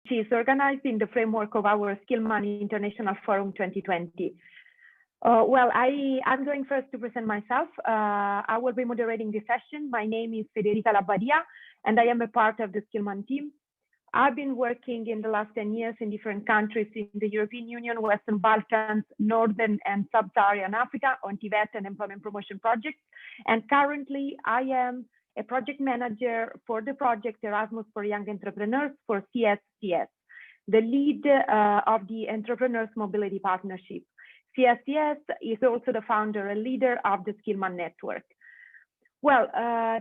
is organized in the framework of our Skillman International Forum 2020. Well, I'm going first to present myself. I will be moderating this session. My name is Federica Labbadia, and I am a part of the Skillman team. I've been working in the last 10 years in different countries in the European Union, Western Balkans, Northern and Sub-Saharan Africa on Tibet and employment promotion projects. And currently, I am a project manager for the project Erasmus for Young Entrepreneurs for CSCS, the lead of the Entrepreneurs Mobility Partnership. CSCS is also the founder and leader of the Skillman Network. Well,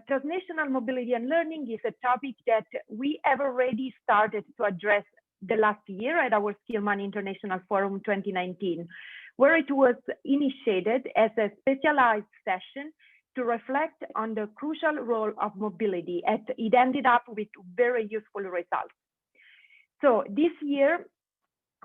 transnational mobility and learning is a topic that we have already started to address the last year at our Skillman International Forum 2019, where it was initiated as a specialized session to reflect on the crucial role of mobility, and it ended up with very useful results. So this year,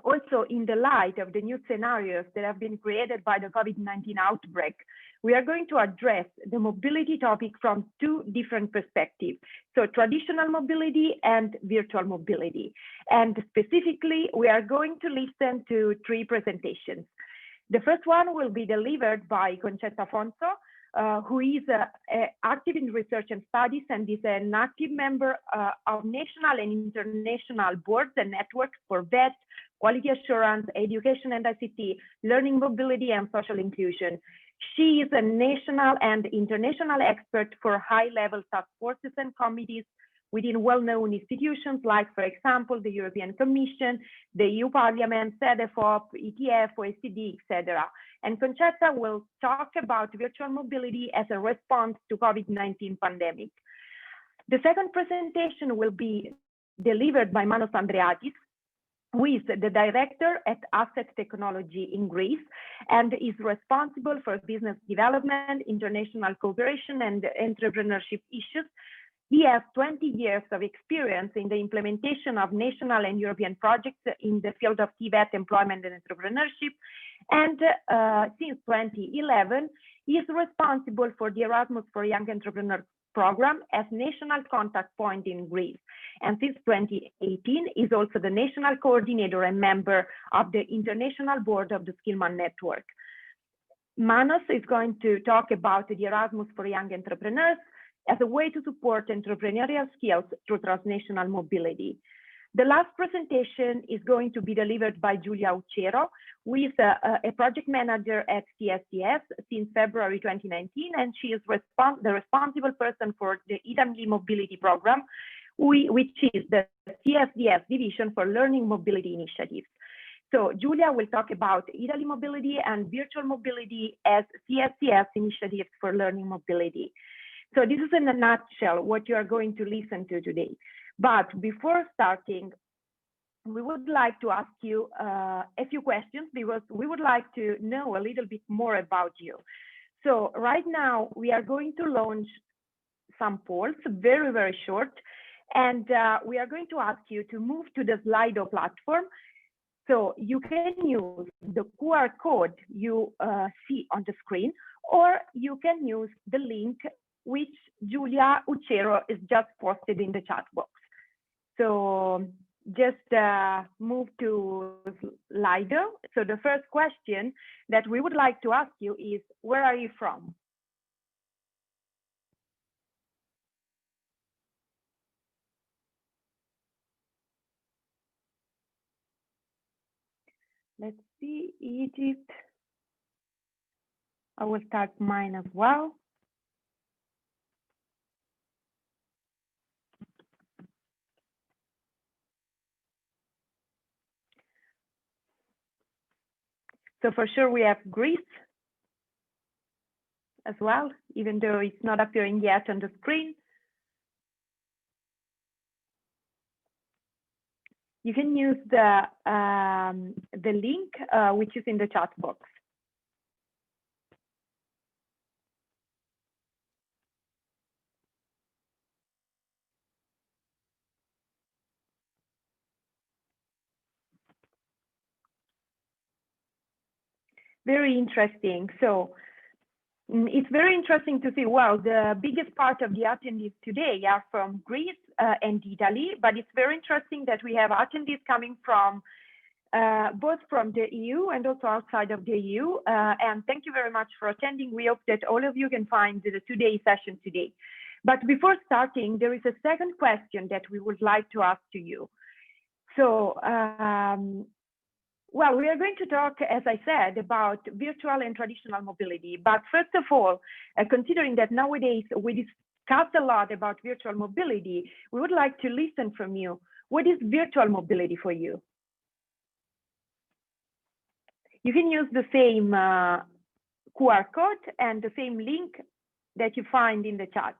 also in the light of the new scenarios that have been created by the COVID-19 outbreak, we are going to address the mobility topic from two different perspectives. So traditional mobility and virtual mobility. And specifically, we are going to listen to three presentations. The first one will be delivered by Concetta Afonso, who is active in research and studies and is an active member of national and international boards and networks for VET, quality assurance, education and ICT, learning mobility, and social inclusion. She is a national and international expert for high-level task forces and committees within well-known institutions like, for example, the European Commission, the EU Parliament, CEDEFOP, ETF, OECD, etc. And Concetta will talk about virtual mobility as a response to COVID-19 pandemic. The second presentation will be delivered by Manos Andreatis, who is the director at Asset Technology in Greece and is responsible for business development, international cooperation, and entrepreneurship issues. He has 20 years of experience in the implementation of national and European projects in the field of Tibet employment and entrepreneurship. And since 2011, he is responsible for the Erasmus for Young Entrepreneurs program as national contact point in Greece. And since 2018, is also the national coordinator and member of the international board of the Skillman Network. Manos is going to talk about the Erasmus for Young Entrepreneurs as a way to support entrepreneurial skills through transnational mobility. The last presentation is going to be delivered by Giulia Uccero, who is a project manager at CSCS since February 2019, and she is the responsible person for the Italy Mobility Program, which is the CSDS division for learning mobility initiatives. So Giulia will talk about Italy mobility and virtual mobility as CSCS initiatives for learning mobility. So this is in a nutshell what you are going to listen to today. But before starting, we would like to ask you a few questions because we would like to know a little bit more about you. So right now we are going to launch some polls, very, very short. And we are going to ask you to move to the Slido platform. So you can use the QR code you see on the screen, or you can use the link which Giulia Uccero is just posted in the chat box. So just move to Slido. So the first question that we would like to ask you is, where are you from? Let's see, Egypt. I will start mine as well. So for sure we have Greece as well, even though it's not appearing yet on the screen. You can use the link which is in the chat box. Very interesting. So It's very interesting to see. Well, the biggest part of the attendees today are from Greece and Italy, but it's very interesting that we have attendees coming from both from the EU and also outside of the EU. And thank you very much for attending. We hope that all of you can find the two-day session today. But before starting, there is a second question that we would like to ask to you. So, well, we are going to talk, as I said, about virtual and traditional mobility. But first of all, considering that nowadays we discuss a lot about virtual mobility, we would like to listen from you. What is virtual mobility for you? You can use the same QR code and the same link that you find in the chat.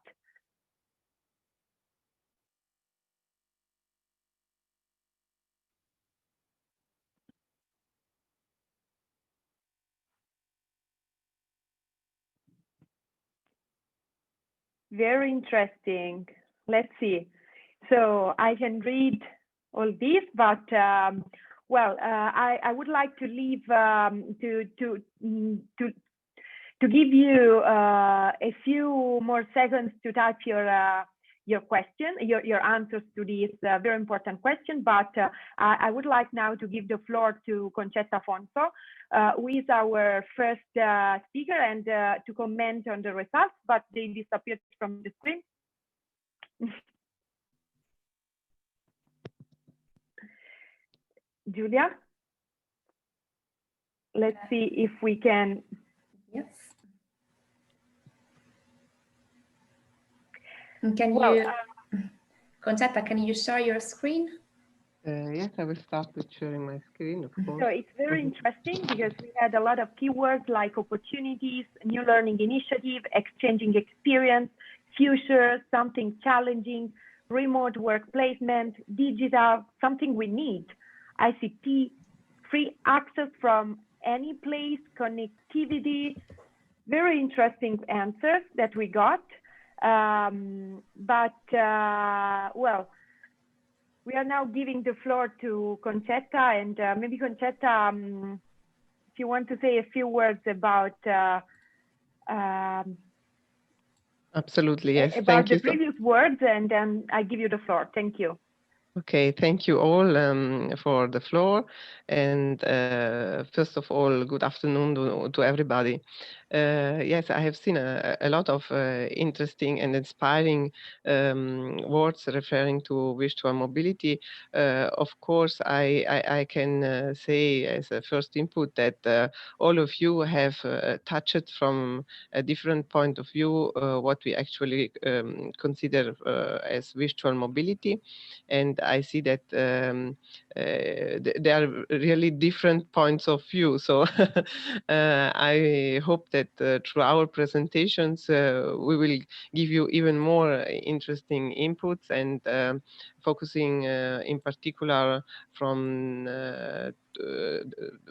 Very interesting. Let's see. So I can read all this, but well, I would like to leave to give you a few more seconds to type your question, your answers to this very important question. But I would like now to give the floor to Concetta Afonso, who is our first speaker, and to comment on the results, but they disappeared from the screen. Julia, let's see if we can. Yes. Can you, Concetta, can you share your screen? Yes, I will start with sharing my screen, of course. So it's very interesting because we had a lot of keywords like opportunities, new learning initiative, exchanging experience, future, something challenging, remote work placement, digital, something we need, ICT, free access from any place, connectivity. Very interesting answers that we got. Well, we are now giving the floor to Concetta, and maybe Concetta, if you want to say a few words about absolutely, yes. About thank the you previous words, and then I give you the floor. Thank you. Okay, thank you all for the floor. And first of all, good afternoon to everybody. Yes, I have seen a lot of interesting and inspiring words referring to virtual mobility. Of course, I can say as a first input that all of you have touched from a different point of view what we actually consider as virtual mobility. And I see that there are really different points of view. So I hope that through our presentations, we will give you even more interesting inputs, and focusing in particular from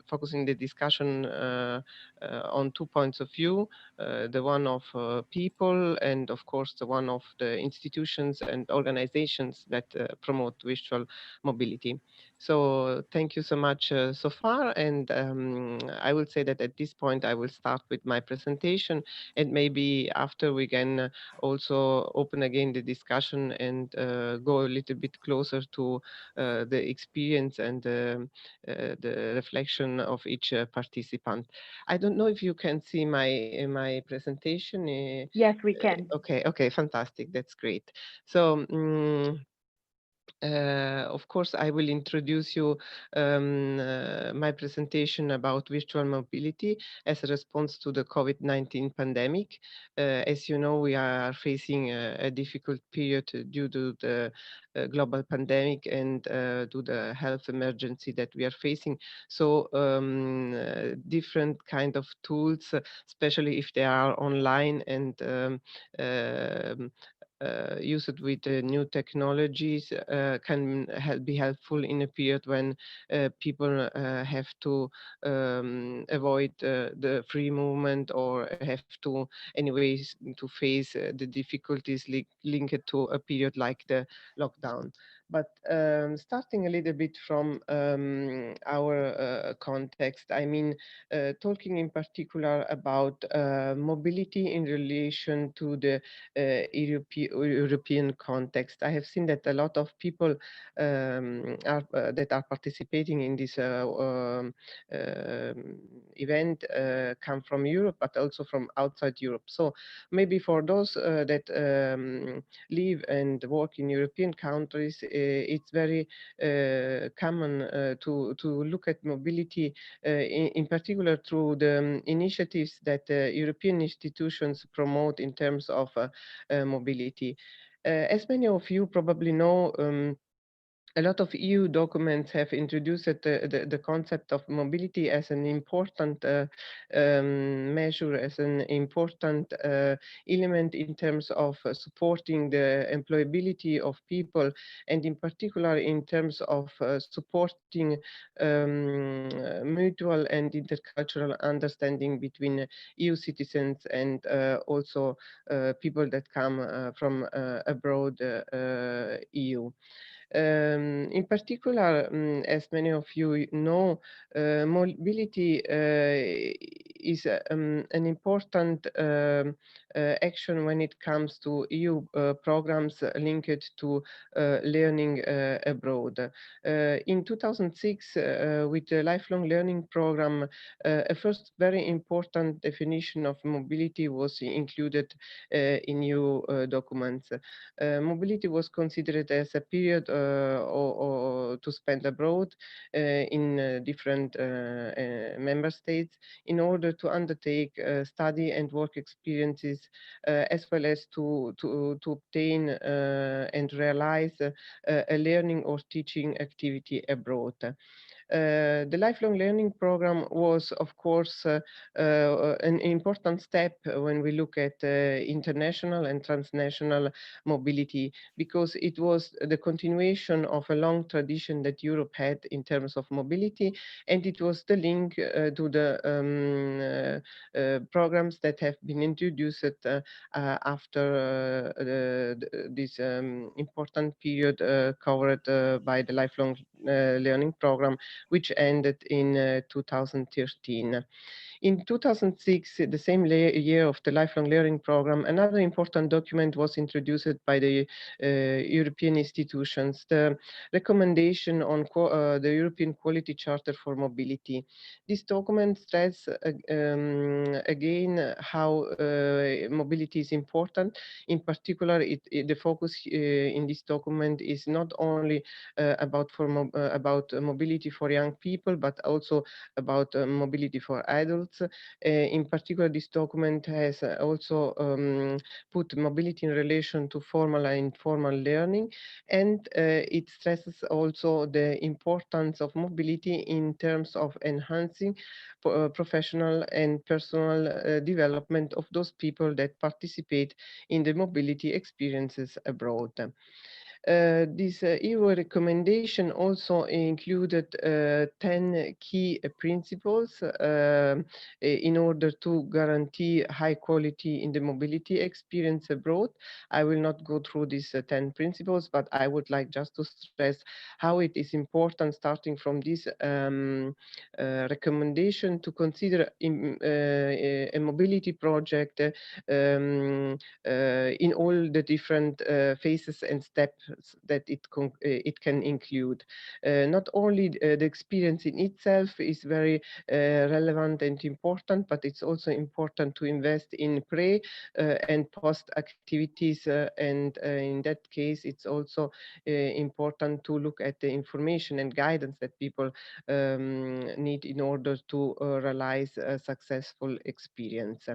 focusing the discussion on 2 points of view, the one of people, and of course the one of the institutions and organizations that promote virtual mobility. So thank you so much so far, and I will say that at this point I will start with my presentation, and maybe after we can also open again the discussion and go a little bit closer to the experience and the reflection of each participant. I don't know if you can see my presentation. Yes, we can. Okay, fantastic. That's great. So. Of course, I will introduce you my presentation about virtual mobility as a response to the COVID-19 pandemic. As you know, we are facing a difficult period due to the global pandemic and to the health emergency that we are facing. So different kind of tools, especially if they are online and used with new technologies, can be helpful in a period when people have to avoid the free movement or have to anyways to face the difficulties linked to a period like the lockdown. But starting a little bit from our context, I mean, talking in particular about mobility in relation to the European context. I have seen that a lot of people that are participating in this event come from Europe, but also from outside Europe. So maybe for those that live and work in European countries, it's very common to look at mobility in particular through the initiatives that European institutions promote in terms of mobility. As many of you probably know, a lot of EU documents have introduced the concept of mobility as an important measure, as an important element in terms of supporting the employability of people, and in particular in terms of supporting mutual and intercultural understanding between EU citizens and also people that come from abroad EU. In particular, as many of you know, mobility is an important action when it comes to EU programs linked to learning abroad. In 2006, with the lifelong learning program, a first very important definition of mobility was included in EU documents. Mobility was considered as a period or to spend abroad in different member states in order to undertake study and work experiences, as well as to obtain and realize a learning or teaching activity abroad. The lifelong learning program was, of course, an important step when we look at international and transnational mobility, because it was the continuation of a long tradition that Europe had in terms of mobility, and it was the link to the programs that have been introduced after this important period covered by the lifelong learning program, which ended in 2013. In 2006, the same year of the lifelong learning program, another important document was introduced by the European institutions, the recommendation on the European Quality Charter for Mobility. This document stresses again how mobility is important. In particular, the focus in this document is not only about mobility for young people, but also about mobility for adults. In particular, this document has also put mobility in relation to formal and informal learning, and it stresses also the importance of mobility in terms of enhancing professional and personal development of those people that participate in the mobility experiences abroad. This EU recommendation also included 10 key principles in order to guarantee high quality in the mobility experience abroad. I will not go through these 10 principles, but I would like just to stress how it is important, starting from this recommendation, to consider a mobility project in all the different phases and steps that it can include. Not only the experience in itself is very relevant and important, but it's also important to invest in pre and post activities, and in that case it's also important to look at the information and guidance that people need in order to realize a successful experience.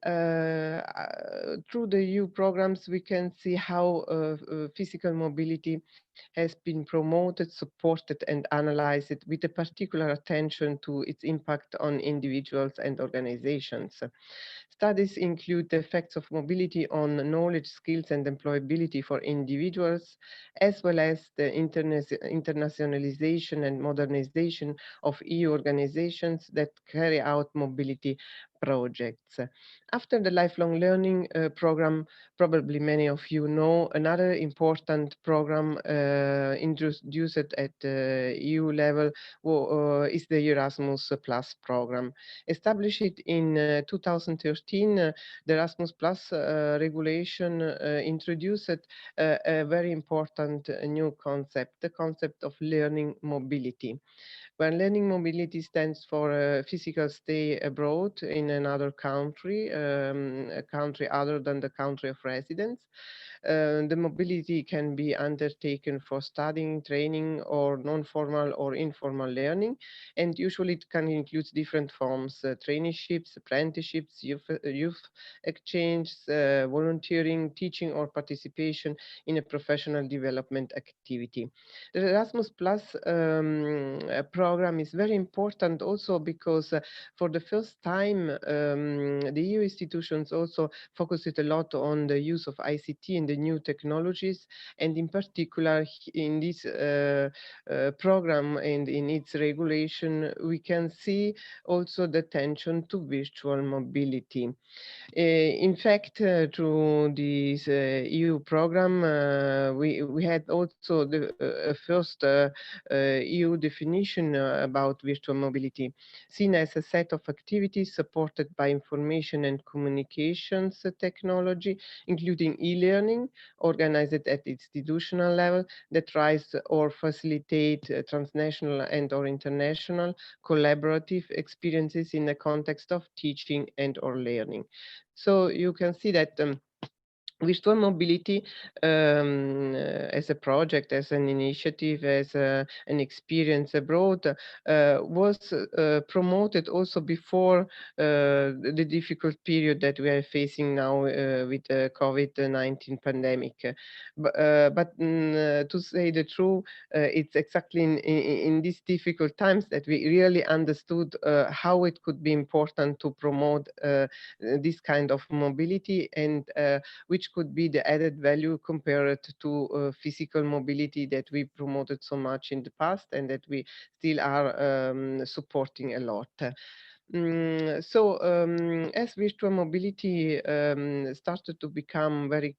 Through the EU programs, we can see how physical mobility has been promoted, supported, and analyzed with a particular attention to its impact on individuals and organizations. Studies include the effects of mobility on knowledge, skills, and employability for individuals, as well as the internationalization and modernization of EU organizations that carry out mobility projects. After the lifelong learning program, probably many of you know, another important program introduced at EU level is the Erasmus Plus program. Established in 2013, the Erasmus Plus regulation introduced a very important new concept, the concept of learning mobility. When learning mobility stands for a physical stay abroad in another country, a country other than the country of residence, the mobility can be undertaken for studying, training, or non-formal or informal learning, and usually it can include different forms: traineeships, apprenticeships, youth exchange, volunteering, teaching, or participation in a professional development activity. The Erasmus Plus program is very important also because for the first time the EU institutions also focused a lot on the use of ICT and the new technologies, and in particular in this program and in its regulation we can see also the attention to virtual mobility. In fact, through this EU program, we had also the first EU definition about virtual mobility, seen as a set of activities supported by information and communications technology, including e-learning, organized at institutional level that tries or facilitate transnational and or international collaborative experiences in the context of teaching and or learning. So you can see that virtual mobility as a project, as an initiative, as an experience abroad was promoted also before the difficult period that we are facing now with the COVID-19 pandemic. But to say the truth, it's exactly in these difficult times that we really understood how it could be important to promote this kind of mobility, and which could be the added value compared to physical mobility that we promoted so much in the past and that we still are supporting a lot. As virtual mobility started to become very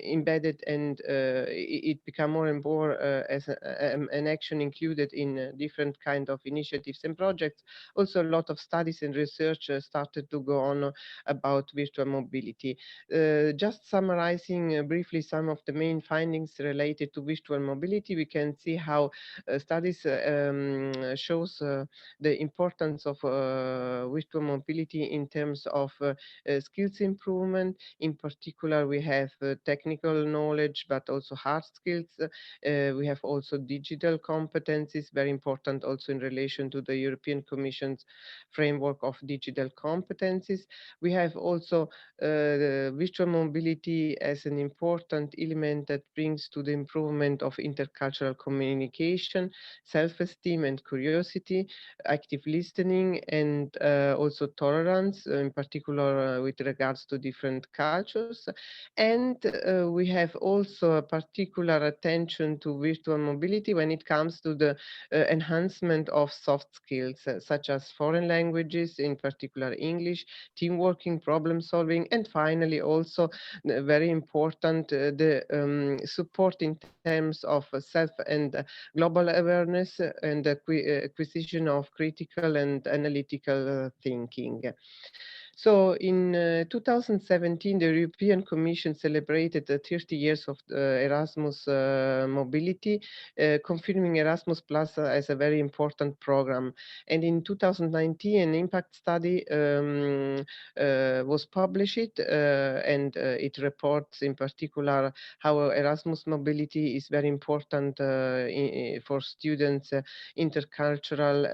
embedded, and it became more and more as an action included in different kind of initiatives and projects, also a lot of studies and research started to go on about virtual mobility. Just summarizing briefly some of the main findings related to virtual mobility, we can see how studies shows the importance of virtual mobility in terms of skills improvement. In particular, we have technical knowledge, but also hard skills. We have also digital competencies, very important also in relation to the European Commission's framework of digital competencies. We have also virtual mobility as an important element that brings to the improvement of intercultural communication, self-esteem and curiosity, active listening, and also tolerance, in particular with regards to different cultures. And we have also a particular attention to virtual mobility when it comes to the enhancement of soft skills, such as foreign languages, in particular English, team working, problem solving, and finally also very important, the support in terms of self and global awareness and acquisition of critical and analytical thinking. So in 2017, the European Commission celebrated the 30 years of Erasmus mobility, confirming Erasmus Plus as a very important program. And in 2019, an impact study was published, and it reports in particular how Erasmus mobility is very important for students' intercultural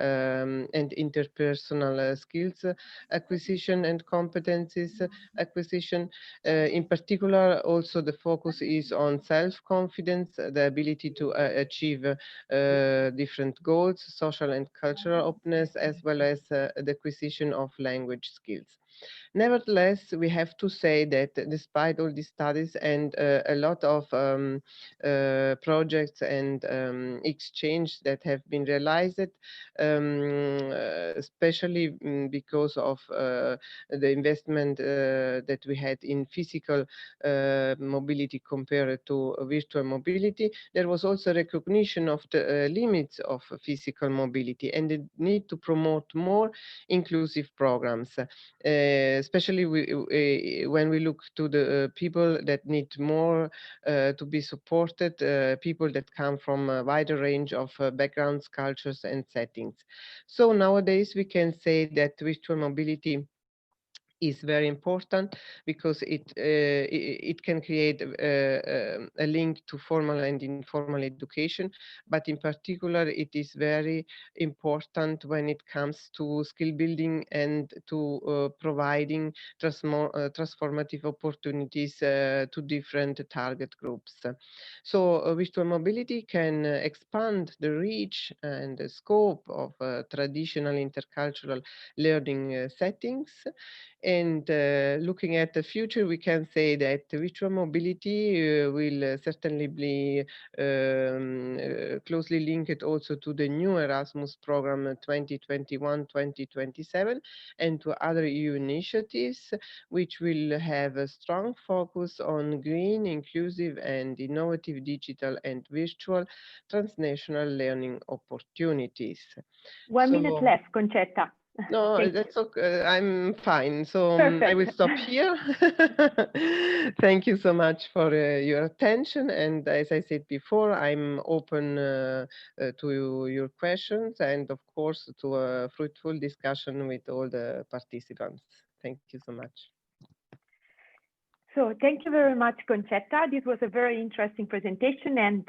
and interpersonal skills acquisition and competencies acquisition. In particular, also the focus is on self-confidence, the ability to achieve different goals, social and cultural openness, as well as the acquisition of language skills. Nevertheless, we have to say that despite all these studies and a lot of projects and exchange that have been realized, especially because of the investment that we had in physical mobility compared to virtual mobility, there was also recognition of the limits of physical mobility and the need to promote more inclusive programs, especially when we look to the people that need more to be supported, people that come from a wider range of backgrounds, cultures, and settings. So nowadays we can say that virtual mobility is very important because it can create a link to formal and informal education, but in particular it is very important when it comes to skill building and to providing transformative opportunities to different target groups. So virtual mobility can expand the reach and the scope of traditional intercultural learning settings. And looking at the future, we can say that virtual mobility will certainly be closely linked also to the new Erasmus program 2021-2027 and to other EU initiatives, which will have a strong focus on green, inclusive, and innovative digital and virtual transnational learning opportunities. 1 minute left, Concetta. No, that's okay. I'm fine. So I will Perfect. stop here. Thank you so much for your attention. And as I said before, I'm open to your questions and, of course, to a fruitful discussion with all the participants. Thank you so much. So thank you very much, Concetta. This was a very interesting presentation. And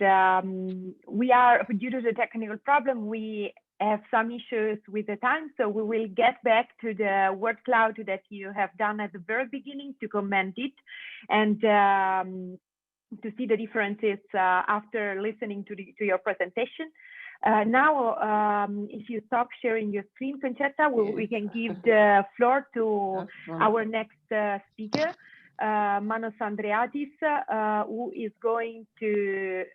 we are, due to the technical problem, we have some issues with the time, so we will get back to the word cloud that you have done at the very beginning to comment it and to see the differences after listening to your presentation. Now, if you stop sharing your screen, Concetta, we can give the floor to our next speaker, Manos Andreadis, who is going to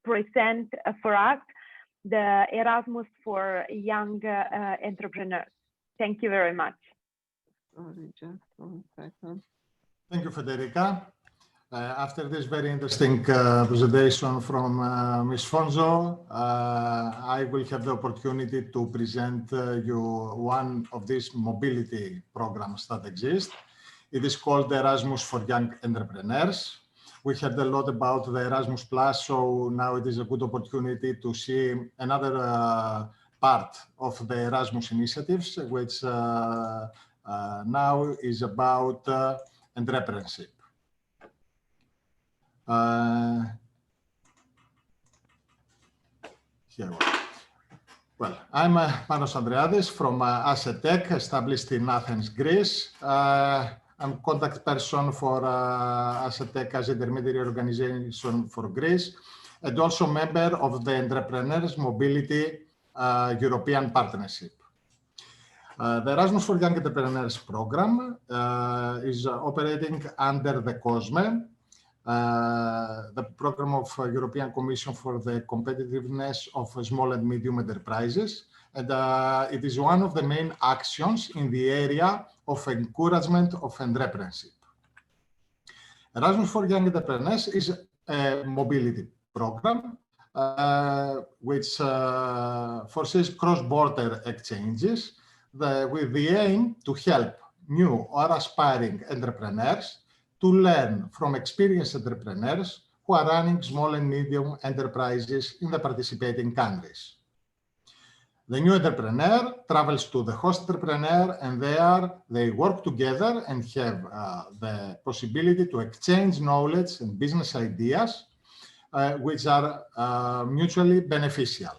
present for us the Erasmus for young entrepreneurs. Thank you very much. Sorry, just 1 second. Thank you, Federica. After this very interesting presentation from Ms. Fonzo, I will have the opportunity to present you one of these mobility programs that exist. It is called Erasmus for Young Entrepreneurs. We heard a lot about the Erasmus Plus, so now it is a good opportunity to see another part of the Erasmus initiatives, which now is about entrepreneurship. Here we go. Well, I'm Manos Andreadis from Assetech, established in Athens, Greece. I'm contact person for Assetech as intermediary organization for Greece, and also member of the Entrepreneurs Mobility European Partnership. The Erasmus for Young Entrepreneurs program is operating under the COSME, the program of European Commission for the Competitiveness of Small and Medium Enterprises. And it is one of the main actions in the area of encouragement of entrepreneurship. Erasmus for Young Entrepreneurs is a mobility program which foresees cross-border exchanges with the aim to help new or aspiring entrepreneurs to learn from experienced entrepreneurs who are running small and medium enterprises in the participating countries. The new entrepreneur travels to the host entrepreneur, and there they work together and have the possibility to exchange knowledge and business ideas which are mutually beneficial.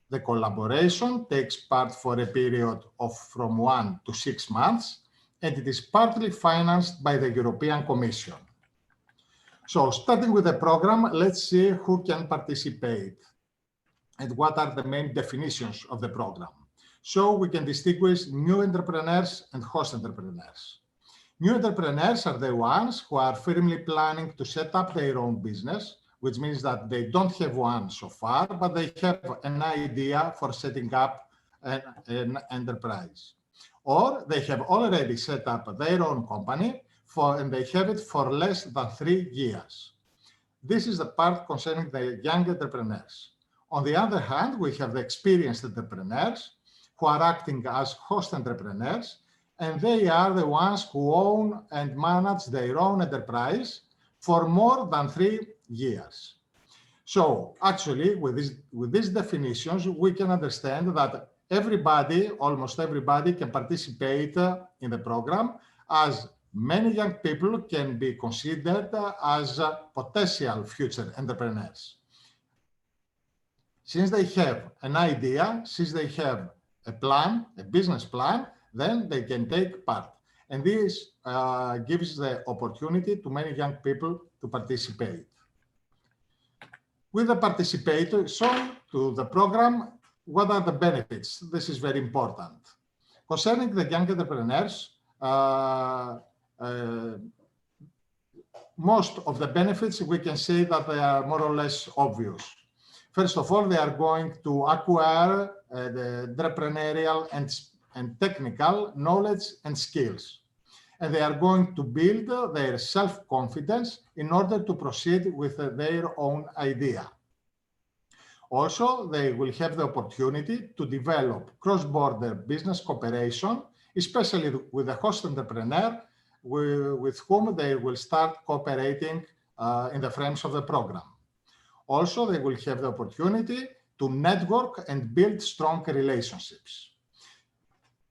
The collaboration takes part for a period of from 1 to 6 months, and it is partly financed by the European Commission. So starting with the program, let's see who can participate and what are the main definitions of the program. so we can distinguish new entrepreneurs and host entrepreneurs. New entrepreneurs are the ones who are firmly planning to set up their own business, which means that they don't have one so far, but they have an idea for setting up an enterprise. Or they have already set up their own company and they have it for less than 3 years. This is the part concerning the young entrepreneurs. On the other hand, we have the experienced entrepreneurs who are acting as host entrepreneurs, and they are the ones who own and manage their own enterprise for more than 3 years. So actually, with these definitions, we can understand that everybody, almost everybody, can participate in the program, as many young people can be considered as potential future entrepreneurs. Since they have an idea, since they have a plan, a business plan, then they can take part. And this gives the opportunity to many young people to participate. With the participation to the program, what are the benefits? This is very important. Concerning the young entrepreneurs, most of the benefits, we can say that they are more or less obvious. First of all, they are going to acquire the entrepreneurial and technical knowledge and skills. And they are going to build their self-confidence in order to proceed with their own idea. Also, they will have the opportunity to develop cross-border business cooperation, especially with the host entrepreneur with whom they will start cooperating in the frames of the program. Also, they will have the opportunity to network and build strong relationships.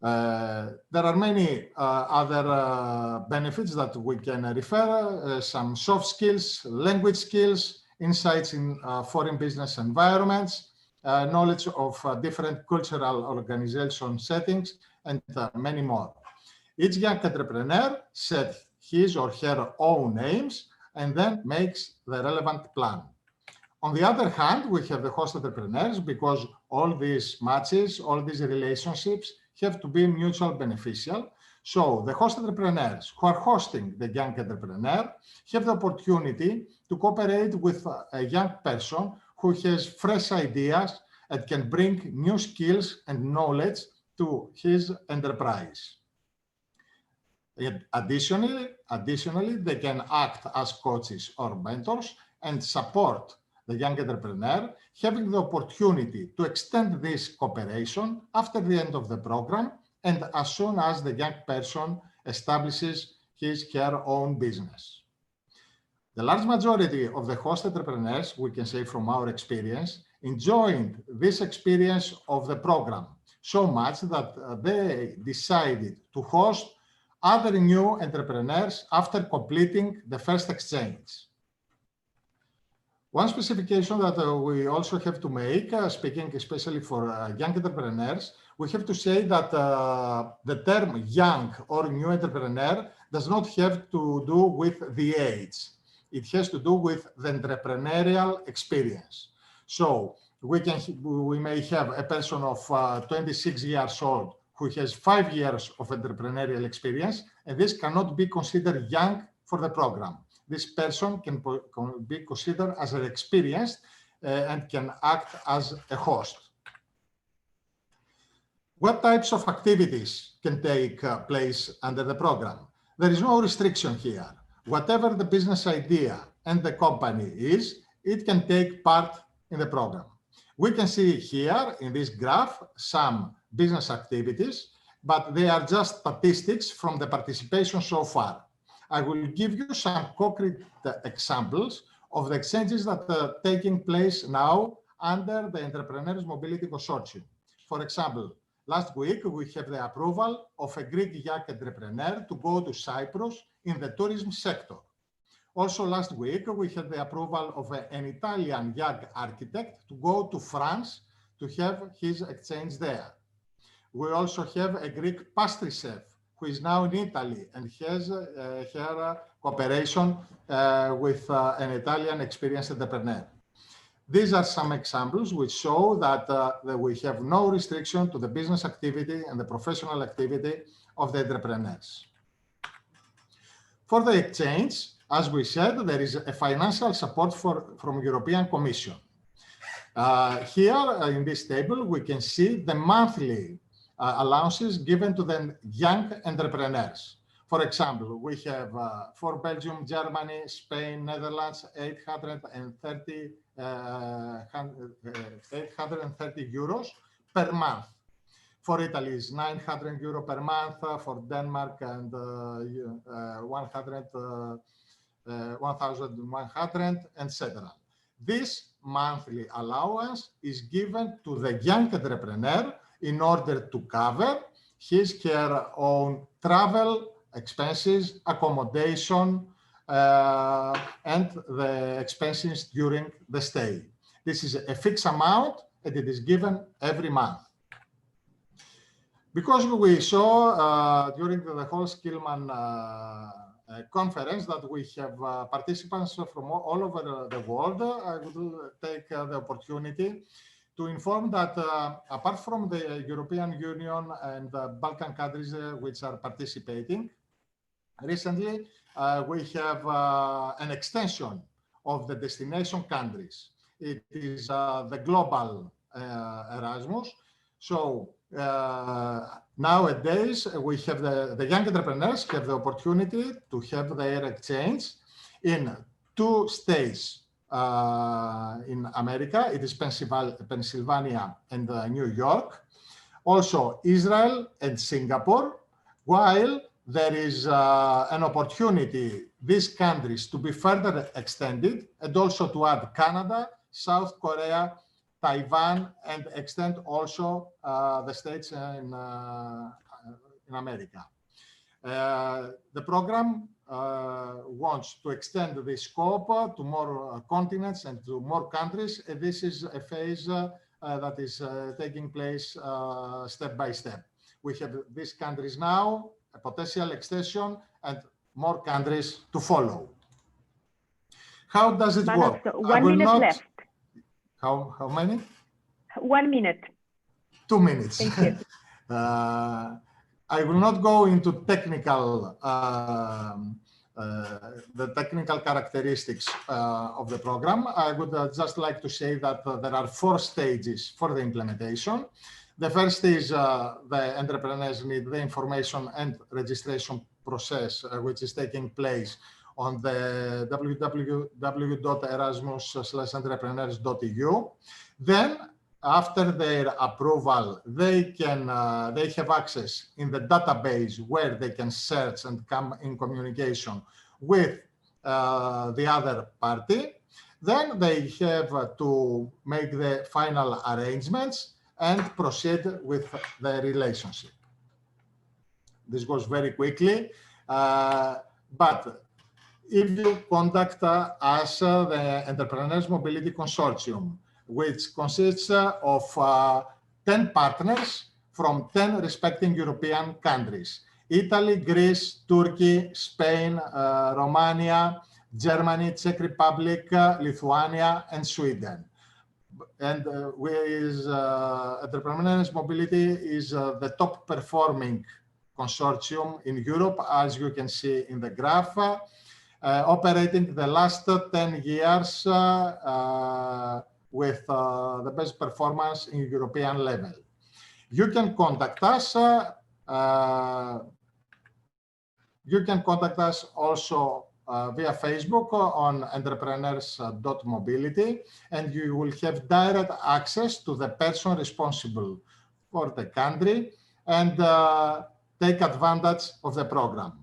There are many other benefits that we can refer, some soft skills, language skills, insights in foreign business environments, knowledge of different cultural organization settings, and many more. Each young entrepreneur sets his or her own aims and then makes the relevant plan. On the other hand, we have the host entrepreneurs, because all these matches, all these relationships have to be mutual beneficial. So the host entrepreneurs who are hosting the young entrepreneur have the opportunity to cooperate with a young person who has fresh ideas and can bring new skills and knowledge to his enterprise. Additionally, they can act as coaches or mentors and support the young entrepreneur, having the opportunity to extend this cooperation after the end of the program and as soon as the young person establishes her own business. The large majority of the host entrepreneurs, we can say from our experience, enjoyed this experience of the program so much that they decided to host other new entrepreneurs after completing the first exchange. One specification that we also have to make, speaking especially for young entrepreneurs, we have to say that the term young or new entrepreneur does not have to do with the age. It has to do with the entrepreneurial experience. So we may have a person of 26 years old who has 5 years of entrepreneurial experience, and this cannot be considered young for the program. This person can be considered as an experienced and can act as a host. What types of activities can take place under the program? There is no restriction here. Whatever the business idea and the company is, it can take part in the program. We can see here in this graph some business activities, but they are just statistics from the participation so far. I will give you some concrete examples of the exchanges that are taking place now under the Entrepreneurs Mobility Consortium. For example, last week we have the approval of a Greek young entrepreneur to go to Cyprus in the tourism sector. Also last week we had the approval of an Italian young architect to go to France to have his exchange there. We also have a Greek pastry chef who is now in Italy and has her cooperation with an Italian experienced entrepreneur. These are some examples which show that, that we have no restriction to the business activity and the professional activity of the entrepreneurs. For the exchange, as we said, there is a financial support from European Commission. Here in this table, we can see the monthly allowances given to the young entrepreneurs. For example, we have for Belgium, Germany, Spain, Netherlands, 830 euros per month. For Italy, is 900 euro per month. For Denmark, and 1,100, etc. This monthly allowance is given to the young entrepreneur in order to cover her own travel expenses, accommodation, and the expenses during the stay. This is a fixed amount and it is given every month. Because we saw during the whole Skillman conference that we have participants from all over the world, I would take the opportunity to inform that apart from the European Union and the Balkan countries which are participating, recently we have an extension of the destination countries. It is the global Erasmus. So nowadays we have the young entrepreneurs have the opportunity to have their exchange in 2 states in America. It is Pennsylvania and New York, also Israel and Singapore, while there is an opportunity these countries to be further extended and also to add Canada, South Korea, Taiwan, and extend also the states in America. The program wants to extend the scope to more continents and to more countries. And this is a phase that is taking place step by step. We have these countries now, a potential extension, and more countries to follow. How does it work? 1 minute left. How many? 1 minute. 2 minutes. Thank you. I will not go into technical, the technical characteristics of the program. I would just like to say that there are 4 stages for the implementation. The first is the entrepreneurs need the information and registration process, which is taking place on the www.erasmus/entrepreneurs.eu. Then, after their approval, they have access in the database where they can search and come in communication with the other party. Then they have to make the final arrangements and proceed with the relationship. This goes very quickly, but if you contact us, the Entrepreneurs Mobility Consortium, which consists of 10 partners from 10 respecting European countries: Italy, Greece, Turkey, Spain, Romania, Germany, Czech Republic, Lithuania, and Sweden. And Entrepreneurs Mobility is the top performing consortium in Europe, as you can see in the graph, operating the last 10 years with the best performance in European level. You can contact us. You can contact us also via Facebook on entrepreneurs.mobility, and you will have direct access to the person responsible for the country and take advantage of the program.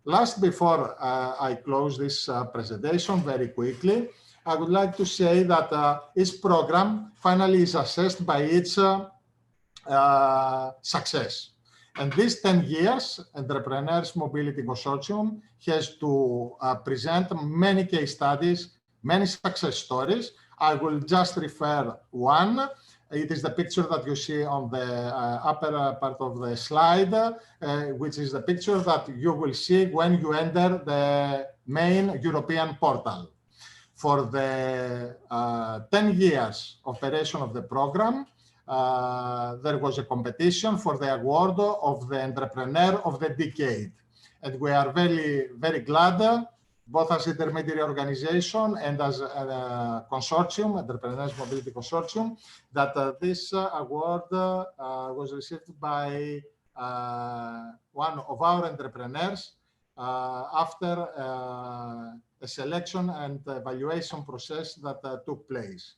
Last, before I close this presentation very quickly, I would like to say that each program finally is assessed by its success. And these 10 years, Entrepreneurs Mobility Consortium has to present many case studies, many success stories. I will just refer one. It is the picture that you see on the upper part of the slide, which is the picture that you will see when you enter the main European portal. For the 10 years operation of the program, there was a competition for the award of the Entrepreneur of the Decade. And we are very, very glad, both as intermediary organization and as a consortium, Entrepreneurs Mobility Consortium, that this award was received by one of our entrepreneurs after a selection and evaluation process that took place.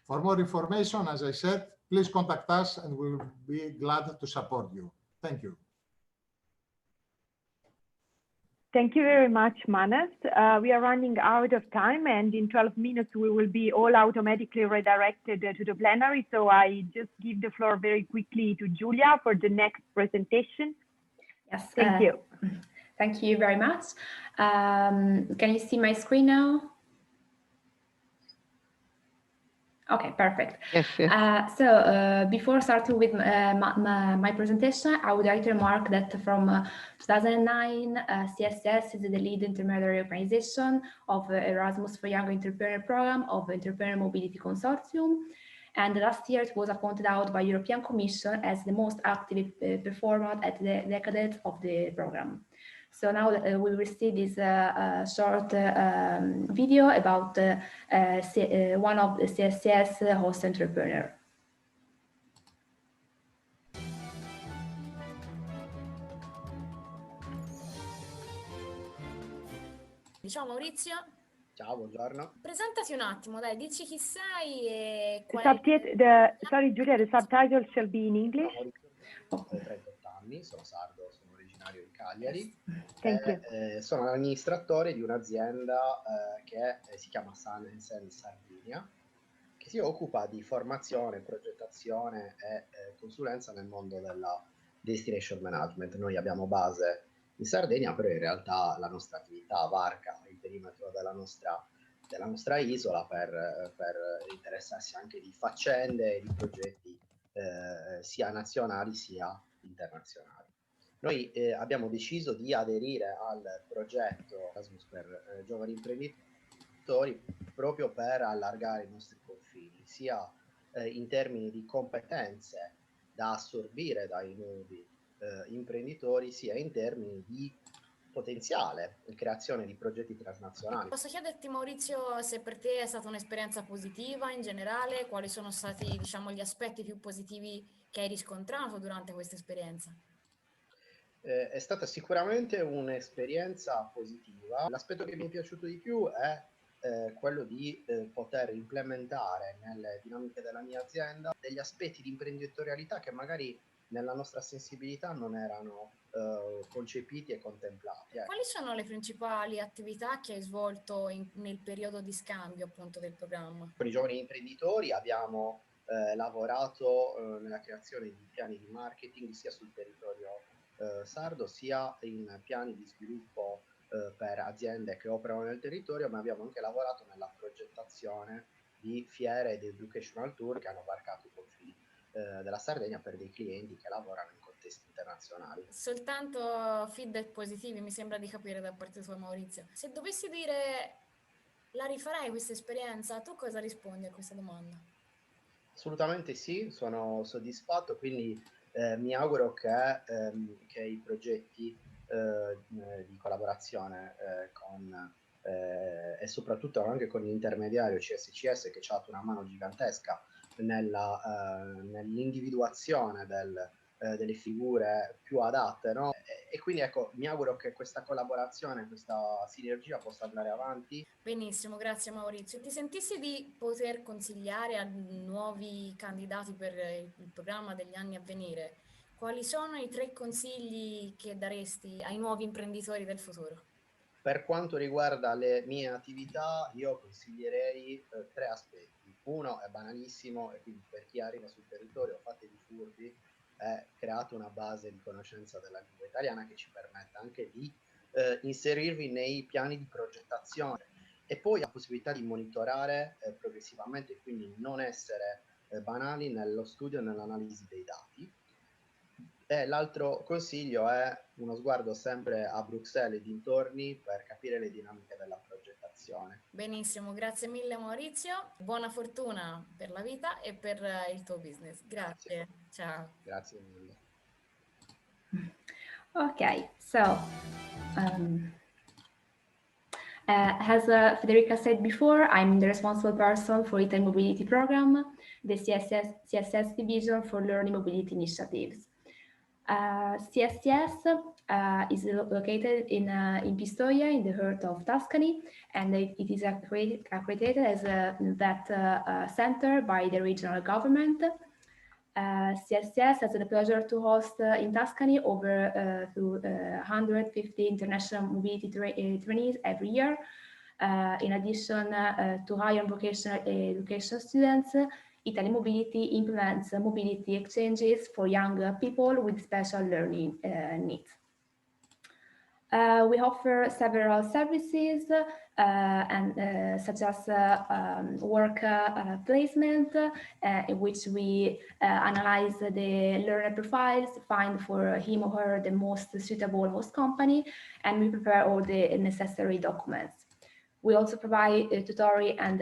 For more information, as I said, please contact us and we'll be glad to support you. Thank you. Thank you very much, Manas. We are running out of time, and in 12 minutes we will be all automatically redirected to the plenary. So I just give the floor very quickly to Giulia for the next presentation. Yes, thank you. Thank you very much. Can you see my screen now? Okay, perfect. Yes, yes. So before starting with my presentation, I would like to remark that from 2009, CSS is the lead intermediary organization of Erasmus for Young Entrepreneur program of Entrepreneur Mobility Consortium. And last year it was appointed out by European Commission as the most active performer at the decade of the program. So now we will see this short video about one of the CSS host entrepreneur. Ciao Maurizio. Ciao, buongiorno. Presentati un attimo, dai, dici chi sei e sorry Giulia, the subtitle shall be in English. Ciao Maurizio, ho 38 anni, sono sardo, sono originario di Cagliari. Sono l'amministratore di un'azienda che si chiama Sun Sardinia, che si occupa di formazione, progettazione e consulenza nel mondo della destination management. Noi abbiamo base in Sardegna, però in realtà la nostra attività varca il perimetro della nostra isola per interessarsi anche di faccende e di progetti sia nazionali sia internazionali. Noi abbiamo deciso di aderire al progetto Erasmus per giovani imprenditori proprio per allargare i nostri confini, sia in termini di competenze da assorbire dai nuovi imprenditori, sia in termini di potenziale creazione di progetti transnazionali. Posso chiederti, Maurizio, se per te è stata un'esperienza positiva in generale, quali sono stati, diciamo, gli aspetti più positivi che hai riscontrato durante questa esperienza? È stata sicuramente un'esperienza positiva. L'aspetto che mi è piaciuto di più è quello di poter implementare nelle dinamiche della mia azienda degli aspetti di imprenditorialità che magari nella nostra sensibilità non erano concepiti e contemplati. Quali sono le principali attività che hai svolto nel periodo di scambio appunto del programma? Con i giovani imprenditori abbiamo lavorato nella creazione di piani di marketing sia sul territorio sardo sia in piani di sviluppo per aziende che operano nel territorio, ma abbiamo anche lavorato nella progettazione di fiere di educational tour che hanno varcato i confini della Sardegna per dei clienti che lavorano in contesti internazionali. Soltanto feedback positivi, mi sembra di capire da parte tua, Maurizio. Se dovessi dire la rifarei questa esperienza, tu cosa rispondi a questa domanda? Assolutamente sì, sono soddisfatto, quindi mi auguro che i progetti di collaborazione e soprattutto anche con l'intermediario CSCS, che ci ha dato una mano gigantesca nell'individuazione delle figure più adatte, no? E quindi ecco, mi auguro che questa collaborazione, questa sinergia possa andare avanti. Benissimo, grazie Maurizio. Ti sentissi di poter consigliare a nuovi candidati per il programma degli anni a venire, quali sono i 3 consigli che daresti ai nuovi imprenditori del futuro? Per quanto riguarda le mie attività, io consiglierei 3 aspetti. Uno è banalissimo, e quindi per chi arriva sul territorio, fatevi furbi, create una base di conoscenza della lingua italiana che ci permetta anche di inserirvi nei piani di progettazione, e poi la possibilità di monitorare progressivamente, quindi non essere banali nello studio e nell'analisi dei dati. E l'altro consiglio è uno sguardo sempre a Bruxelles e dintorni per capire le dinamiche della progettazione. formazione. Benissimo, grazie mille Maurizio, buona fortuna per la vita e per il tuo business. Grazie. Ciao. Grazie mille. Okay, so as Federica said before, I'm the responsible person for Italy Mobility Program, the CSS division for Learning Mobility Initiatives. CSS is located in Pistoia, in the heart of Tuscany, and it is accredited as that center by the regional government. CSS has the pleasure to host in Tuscany over 150 international mobility trainees every year. In addition to higher vocational education students, Italy Mobility implements mobility exchanges for young people with special learning needs. We offer several services such as work placement, in which we analyze the learner profiles, find for him or her the most suitable host company, and we prepare all the necessary documents. We also provide a tutoring and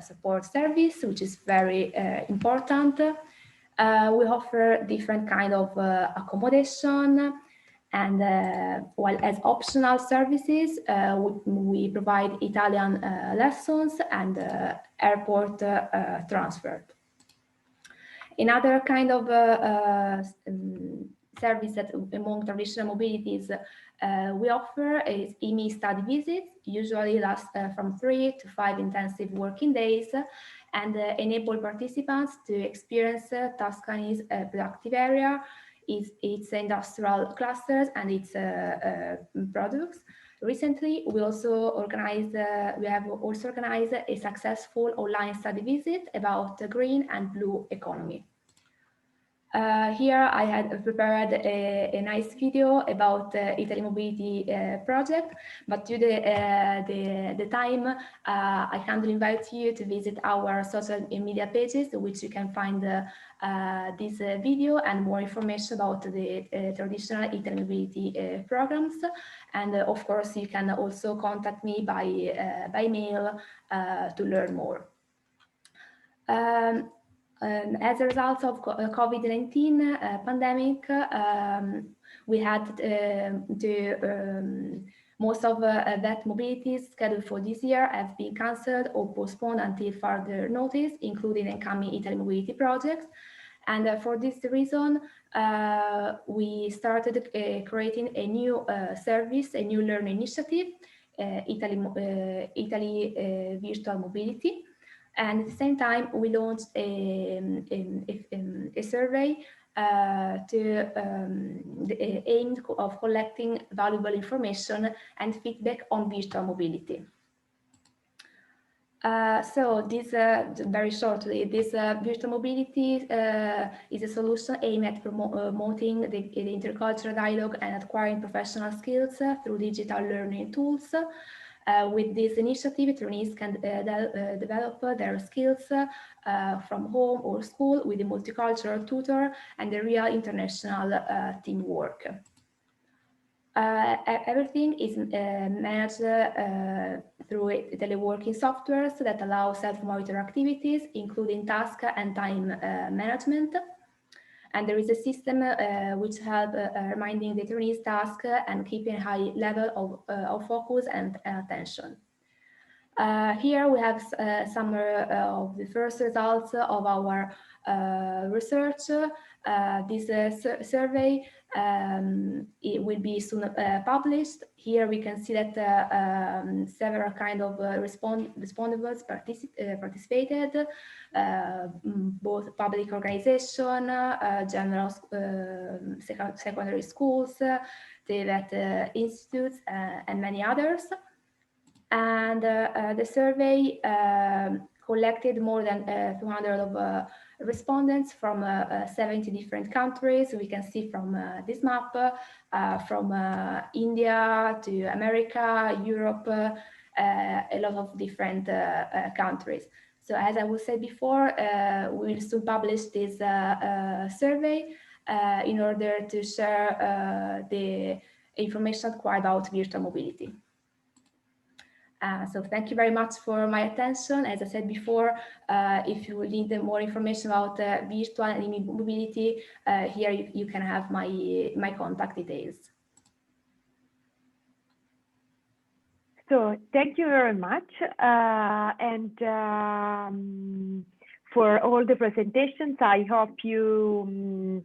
support service, which is very important. We offer different kind of accommodation, and while as optional services, we provide Italian lessons and airport transfer. Another kind of service that among traditional mobilities we offer is IMI study visits, usually last from 3 to 5 intensive working days, and enable participants to experience Tuscany's productive area, its industrial clusters and its products. Recently, we have also organized a successful online study visit about the green and blue economy. Here I had prepared a nice video about the Italy Mobility project, but due to the time, I kindly invite you to visit our social media pages, which you can find this video and more information about the traditional Italy Mobility programs. And of course, you can also contact me by mail to learn more. As a result of COVID-19 pandemic, we had most of that mobilities scheduled for this year have been cancelled or postponed until further notice, including incoming Italy Mobility projects. And for this reason, we started creating a new service, a new learning initiative, Italy Virtual Mobility. And at the same time, we launched a survey aimed of collecting valuable information and feedback on virtual mobility. So this, very shortly, this virtual mobility is a solution aimed at promoting the intercultural dialogue and acquiring professional skills through digital learning tools. With this initiative, trainees can develop their skills from home or school with a multicultural tutor and a real international teamwork. Everything is managed through teleworking softwares that allow self-monitor activities, including task and time management. And there is a system which helps reminding the trainees task and keeping a high level of focus and attention. Here we have some of the first results of our research. This survey it will be soon published. Here we can see that several kind of respondables participated, both public organization, general secondary schools, the institutes, and many others. And the survey collected more than 200 of respondents from 70 different countries. We can see from this map, from India to America, Europe, a lot of different countries. So as I will say before, we will soon publish this survey in order to share the information acquired about virtual mobility. So thank you very much for my attention. As I said before, if you need more information about virtual and e-mobility, here you can have my contact details. So thank you very much. For all the presentations, I hope you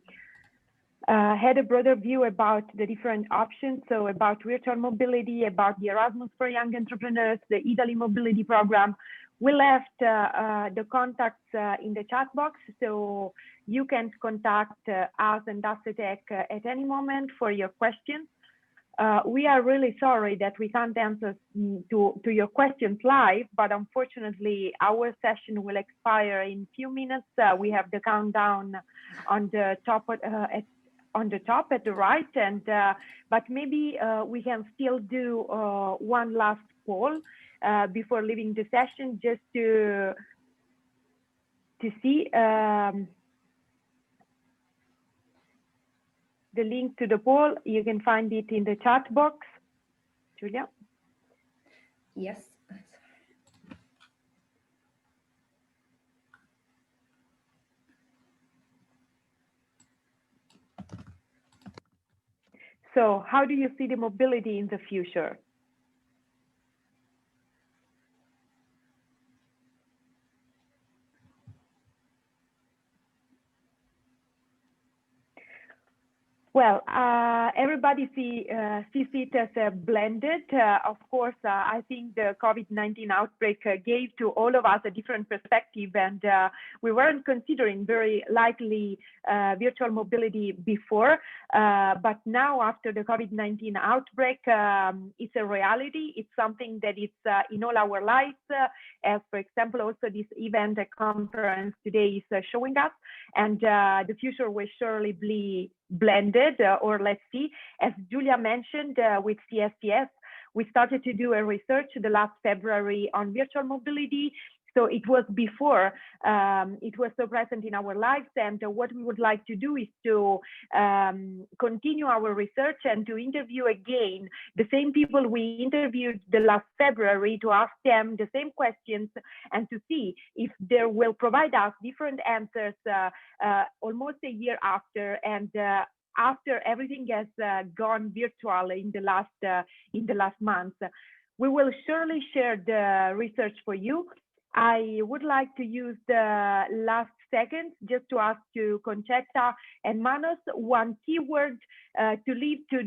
had a broader view about the different options, so about virtual mobility, about the Erasmus for Young Entrepreneurs, the Italy Mobility Program. We left the contacts in the chat box, so you can contact us and ASETEC at any moment for your questions. We are really sorry that we can't answer to your questions live, but unfortunately our session will expire in few minutes. We have the countdown on the top at the right, and but maybe we can still do one last poll before leaving the session, just to see the link to the poll. You can find it in the chat box. Giulia? Yes. So how do you see the mobility in the future? Well, everybody sees it as a blended. Of course, I think the COVID-19 outbreak gave to all of us a different perspective, and we weren't considering very likely virtual mobility before. But now, after the COVID-19 outbreak, it's a reality. It's something that is in all our lives, as, for example, also this event, a conference today is showing us. And the future will surely be blended, or let's see. As Giulia mentioned, with CSCS, we started to do a research the last February on virtual mobility. So it was before it was so present in our lives, and what we would like to do is to continue our research and to interview again the same people we interviewed the last February, to ask them the same questions and to see if they will provide us different answers almost a year after, and after everything has gone virtual in the last month. We will surely share the research for you. I would like to use the last seconds just to ask to Concetta and Manos one keyword to leave to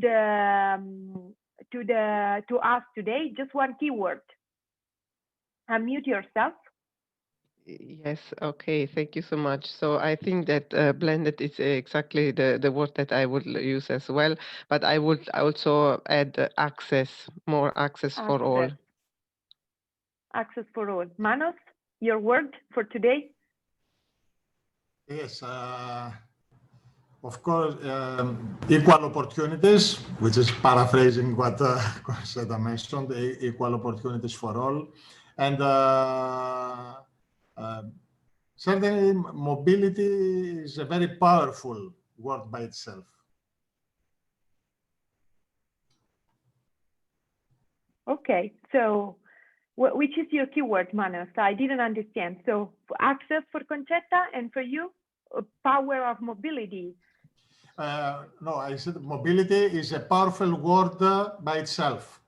us today. Just one keyword. Unmute yourself. Yes, okay, thank you so much. So I think that blended is exactly the word that I would use as well, but I would also add access, more access for all. Access for all. Manos, your word for today? Yes, of course, equal opportunities, which is paraphrasing what Concetta mentioned, equal opportunities for all. And certainly mobility is a very powerful word by itself. Okay, so which is your keyword, Manos? I didn't understand. So access for Concetta, and for you, power of mobility. No, I said mobility is a powerful word by itself.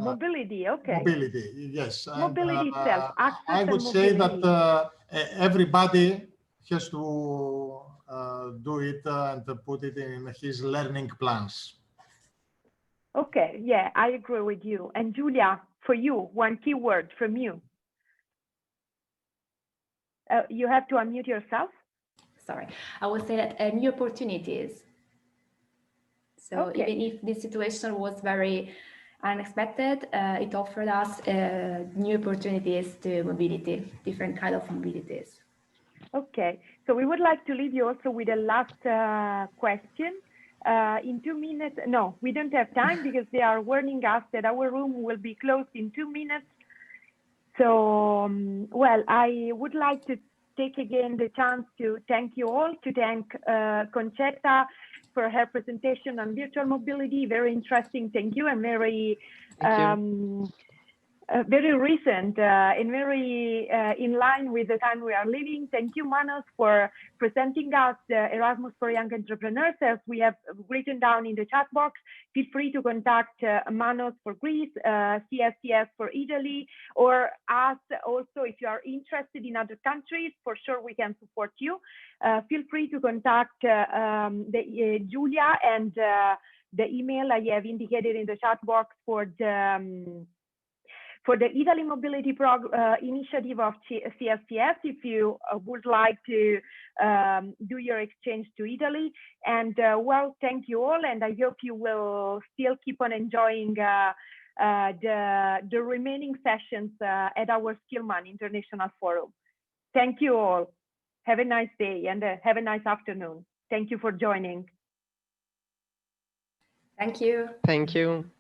Mobility, okay. Mobility, yes. Mobility itself, access I would and say mobility. that everybody has to do it and put it in his learning plans. Okay, yeah, I agree with you. And Giulia, for you, one keyword from you. You have to unmute yourself. Sorry, I would say that new opportunities. So Okay. even if this situation was very unexpected, it offered us new opportunities to mobility, different kind of mobilities. Okay, so we would like to leave you also with a last question. In 2 minutes, no, we don't have time because they are warning us that our room will be closed in 2 minutes. So, well, I would like to take again the chance to thank you all, to thank Concetta for her presentation on virtual mobility. Very interesting, thank you, and very very recent and very in line with the time we are living. Thank you, Manos, for presenting us the Erasmus for Young Entrepreneurs. As we have written down in the chat box, feel free to contact Manos for Greece, CSCS for Italy, or us also if you are interested in other countries. For sure, we can support you. Feel free to contact Julia and the email I have indicated in the chat box for the Italy Mobility Initiative of CSCS, if you would like to do your exchange to Italy. And well, thank you all, and I hope you will still keep on enjoying the remaining sessions at our Skillman International Forum. Thank you all. Have a nice day and have a nice afternoon. Thank you for joining. Thank you. Thank you.